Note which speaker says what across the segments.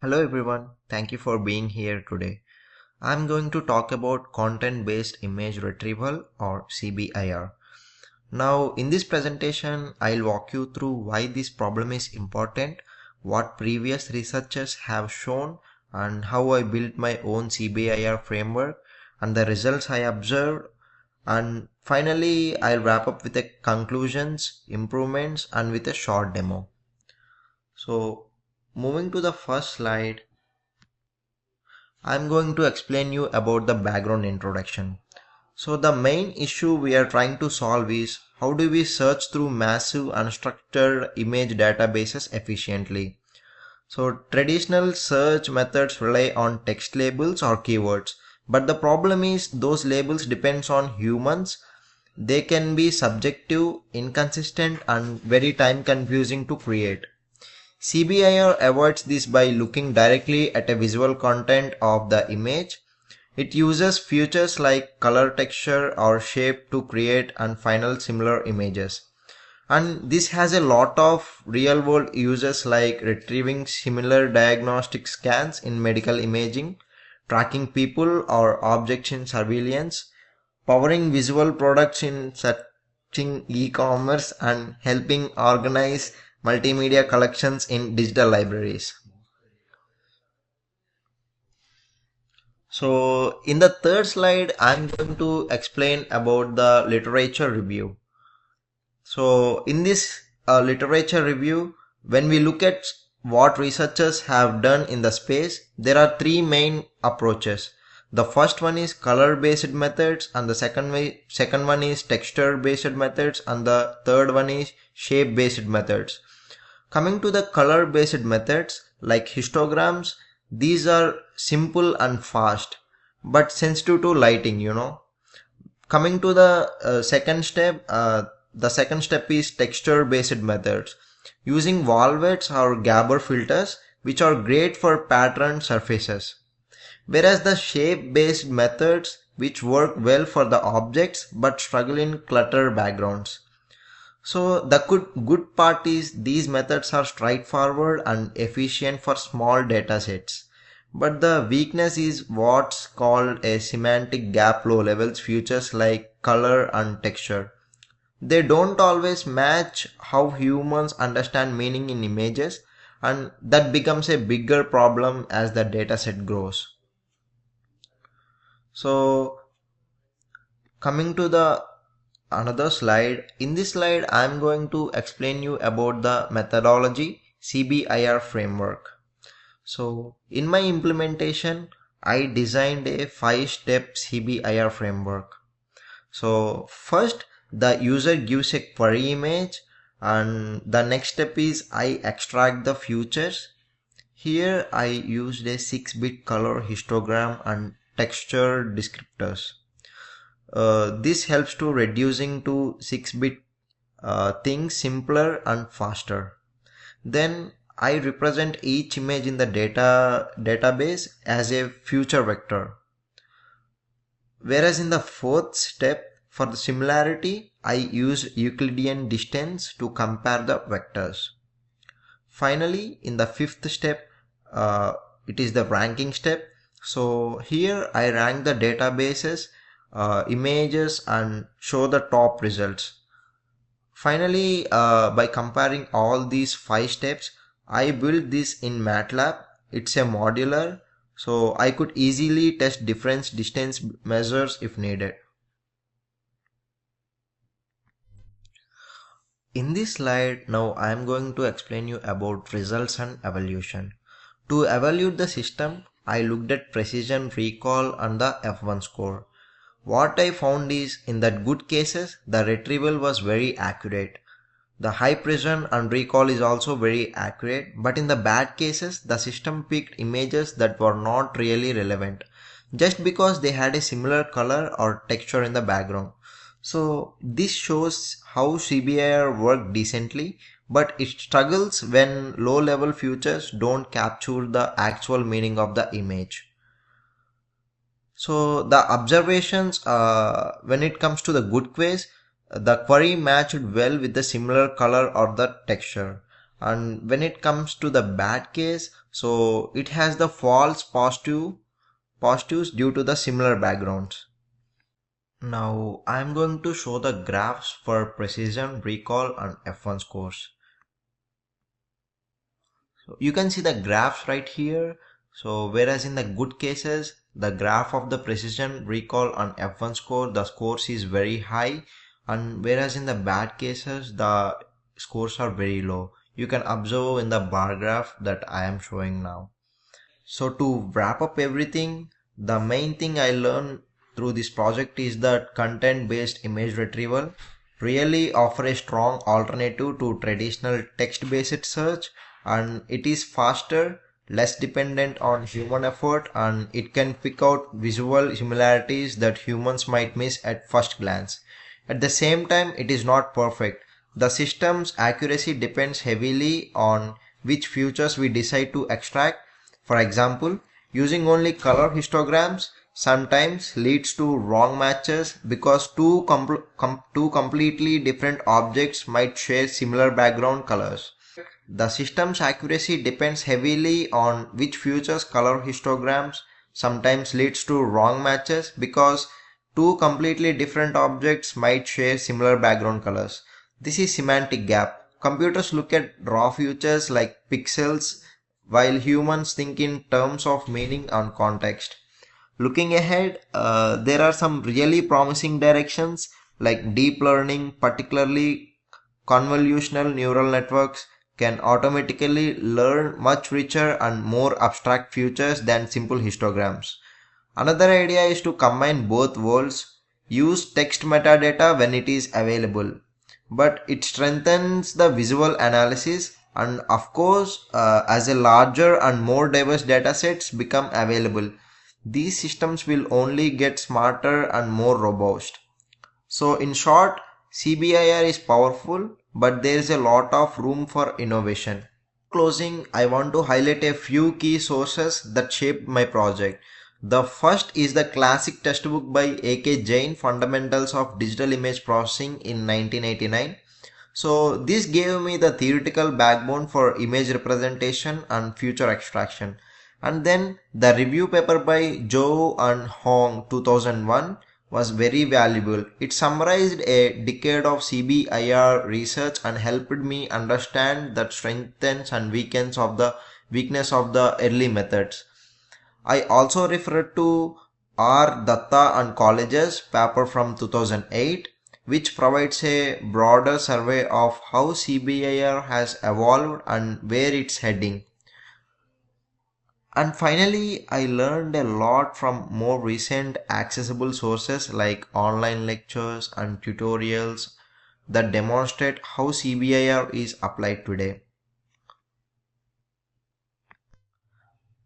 Speaker 1: Hello everyone, thank you for being here today. I'm going to talk about content-based image retrieval or CBIR. Now, in this presentation, I'll walk you through why this problem is important, what previous researchers have shown, and how I built my own CBIR framework, and the results I observed. And finally, I'll wrap up with the conclusions, improvements, and with a short demo. So, moving to the first slide, I'm going to explain you about the background introduction. So the main issue we are trying to solve is how do we search through massive unstructured image databases efficiently. So traditional search methods rely on text labels or keywords, but the problem is those labels depends on humans. They can be subjective, inconsistent and very time confusing to create. cbir avoids this by looking directly at a visual content of the image. It uses features like color, texture or shape to create and final similar images. And this has a lot of real world uses like retrieving similar diagnostic scans in medical imaging, tracking people or objects in surveillance, powering visual products in searching e-commerce and helping organize multimedia collections in digital libraries. So in the third slide, I'm going to explain about the literature review. So in this literature review, when we look at what researchers have done in the space, there are three main approaches. The first one is color based methods and the second one is texture based methods and the third one is shape based methods. Coming to the color based methods like histograms, these are simple and fast but sensitive to lighting. Coming to the second step is texture based methods using Volvets or Gabor filters which are great for patterned surfaces. Whereas the shape based methods which work well for the objects but struggle in cluttered backgrounds. So the good part is these methods are straightforward and efficient for small data sets. But the weakness is what's called a semantic gap low levels features like color and texture. They don't always match how humans understand meaning in images, and that becomes a bigger problem as the dataset grows. So coming to the another slide. In this slide, I'm going to explain you about the methodology CBIR framework. So in my implementation, I designed a 5-step CBIR framework. So first, the user gives a query image and the next step is I extract the features. Here I used a 6-bit color histogram and texture descriptors. This helps to reducing to 6-bit things simpler and faster. Then I represent each image in the database as a future vector. Whereas in the fourth step, for the similarity, I use Euclidean distance to compare the vectors. Finally, in the fifth step, it is the ranking step. So here I rank the databases, images and show the top results. Finally, by comparing all these 5 steps, I built this in MATLAB. It's a modular, so I could easily test different distance measures if needed. In this slide, now I am going to explain you about results and evaluation. To evaluate the system, I looked at precision, recall and the F1 score. What I found is, in the good cases, the retrieval was very accurate. The high precision and recall is also very accurate, but in the bad cases, the system picked images that were not really relevant, just because they had a similar color or texture in the background. So this shows how CBIR worked decently, but it struggles when low-level features don't capture the actual meaning of the image. So the observations, when it comes to the good quiz, the query matched well with the similar color or the texture. And when it comes to the bad case, so it has the false positives due to the similar backgrounds. Now I'm going to show the graphs for precision, recall and F1 scores. So you can see the graphs right here. So whereas in the good cases, the graph of the precision, recall and F1 score, the scores is very high. And whereas in the bad cases, the scores are very low. You can observe in the bar graph that I am showing now. So to wrap up everything, the main thing I learned through this project is that content-based image retrieval really offer a strong alternative to traditional text-based search, and it is faster, less dependent on human effort, and it can pick out visual similarities that humans might miss at first glance. At the same time, it is not perfect. The system's accuracy depends heavily on which features we decide to extract. For example, using only color histograms sometimes leads to wrong matches because two completely different objects might share similar background colors. The system's accuracy depends heavily on which features color histograms sometimes leads to wrong matches because two completely different objects might share similar background colors. This is semantic gap. Computers look at raw features like pixels while humans think in terms of meaning and context. Looking ahead, there are some really promising directions like deep learning, particularly convolutional neural networks, can automatically learn much richer and more abstract features than simple histograms. Another idea is to combine both worlds, use text metadata when it is available, but it strengthens the visual analysis and of course as a larger and more diverse datasets become available, these systems will only get smarter and more robust. So in short, CBIR is powerful, but there is a lot of room for innovation. Closing, I want to highlight a few key sources that shaped my project. The first is the classic textbook by A.K. Jain, Fundamentals of Digital Image Processing in 1989. So this gave me the theoretical backbone for image representation and feature extraction. And then the review paper by Zhou and Hong 2001 was very valuable. It summarized a decade of CBIR research and helped me understand the strengths and weakness of the early methods. I also referred to R. Datta and colleges paper from 2008, which provides a broader survey of how CBIR has evolved and where it's heading. And finally, I learned a lot from more recent accessible sources like online lectures and tutorials that demonstrate how CBIR is applied today.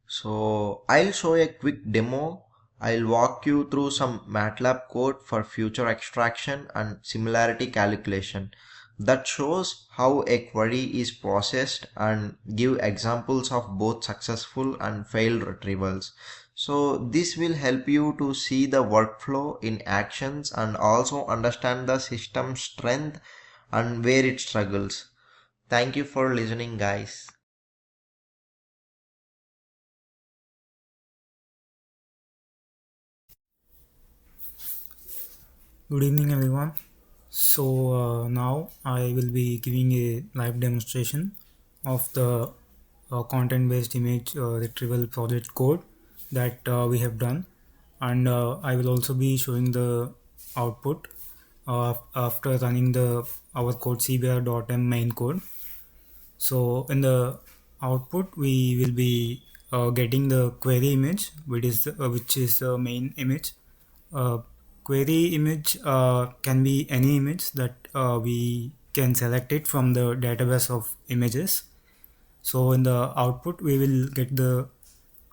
Speaker 1: So I'll show a quick demo. I'll walk you through some MATLAB code for feature extraction and similarity calculation that shows how a query is processed and give examples of both successful and failed retrievals. So this will help you to see the workflow in actions and also understand the system's strength and where it struggles. Thank you for listening, guys.
Speaker 2: Good evening, everyone. Now I will be giving a live demonstration of the content-based image retrieval project code that we have done, and I will also be showing the output after running the our code cbr.m main code. So in the output, we will be getting the query image, which is the main image. Uh, Query image can be any image that we can select it from the database of images. So in the output, we will get the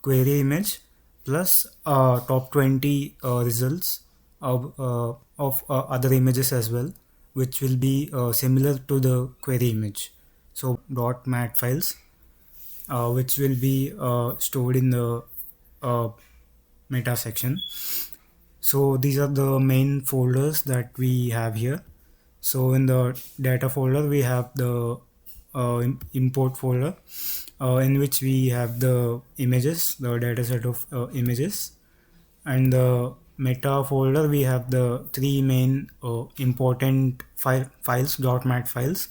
Speaker 2: query image plus top 20 results of other images as well, which will be similar to the query image. So .mat files, which will be stored in the uh, meta section. So these are the main folders that we have here. So in the data folder, we have the import folder in which we have the images, the dataset of images, and the meta folder we have the three main important files, .mat files.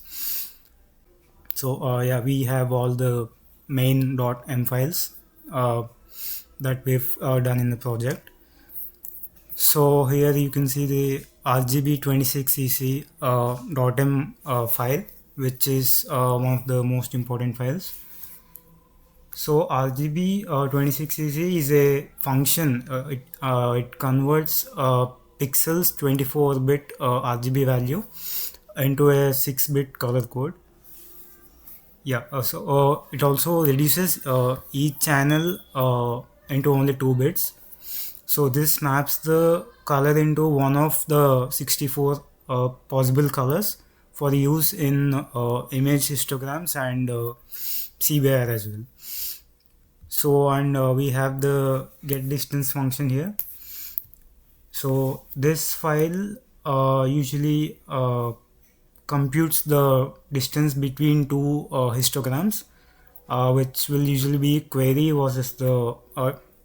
Speaker 2: So yeah, we have all the main .m files uh, that we've done in the project. So here you can see the RGB26cc .m file, which is one of the most important files. So RGB 26cc is a function. It converts pixels 24-bit RGB value into a 6-bit color code. Yeah, it also reduces each channel into only 2 bits. So this maps the color into one of the 64 possible colors for use in image histograms and cbir as well. So and we have the get distance function here. So this file usually computes the distance between two histograms, which will usually be query versus the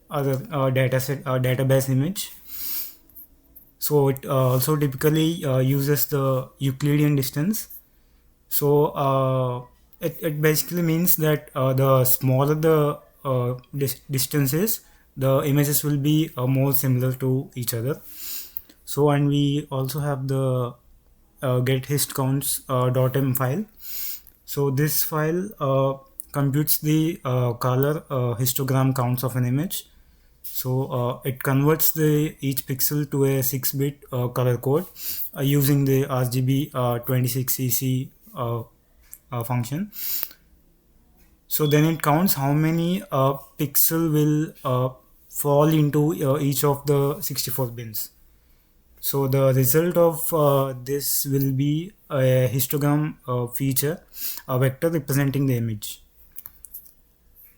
Speaker 2: other database image. So it also typically uses the Euclidean distance. So it basically means that the smaller the distance is, the images will be more similar to each other. So and we also have the get hist counts .m file. So this file computes the color histogram counts of an image. So it converts the each pixel to a 6-bit color code using the RGB 26cc function. So then it counts how many pixel will fall into each of the 64 bins. So the result of this will be a histogram feature, a vector representing the image.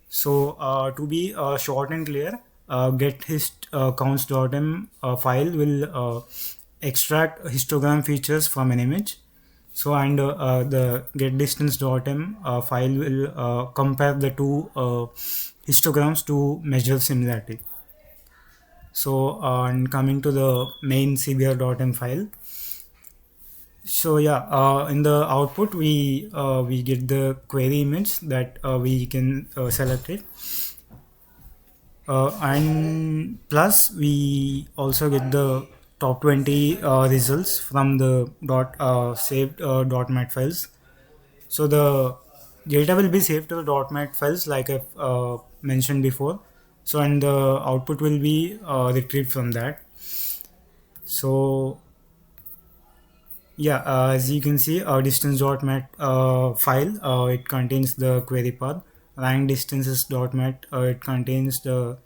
Speaker 2: So to be short and clear, get hist counts.m file will extract histogram features from an image. So and the get distance.m file will compare the two histograms to measure similarity. So and coming to the main cbr.m file. So yeah, in the output we get the query image that we can select it. And plus we also get the top 20 results from the saved .mat files. So the data will be saved to the .mat files like I've mentioned before. So and the output will be retrieved from that. So yeah, as you can see, distance.mat file, it contains the query path. Rank distances.mat, it contains the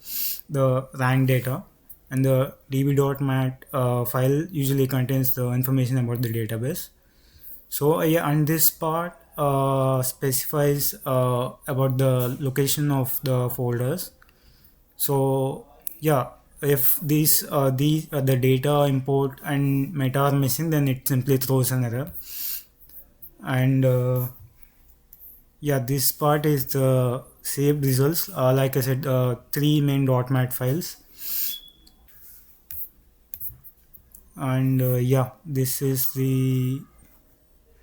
Speaker 2: rank data, and the db.mat file usually contains the information about the database. So yeah, and this part specifies about the location of the folders. So yeah, if the data import and meta are missing, then it simply throws an error. And yeah, this part is the saved results. Like I said, three main .mat files. And yeah, this is the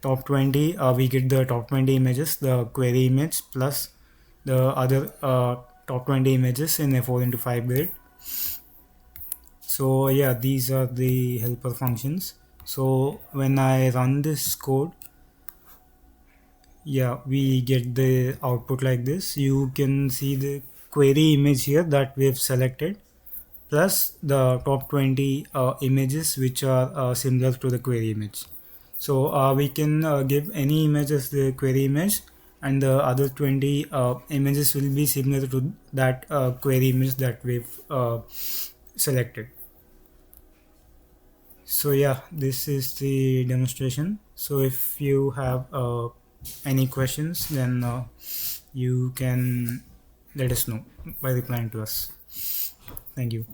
Speaker 2: top 20. We get the top 20 images, the query image plus the other top 20 images in a 4 into 5 grid. So yeah, these are the helper functions. So when I run this code, yeah, we get the output like this. You can see the query image here that we have selected plus the top 20 images which are similar to the query image. So we can give any image as the query image, and the other 20 images will be similar to that query image that we've selected. So yeah, this is the demonstration. So if you have any questions, then you can let us know by replying to us. Thank you.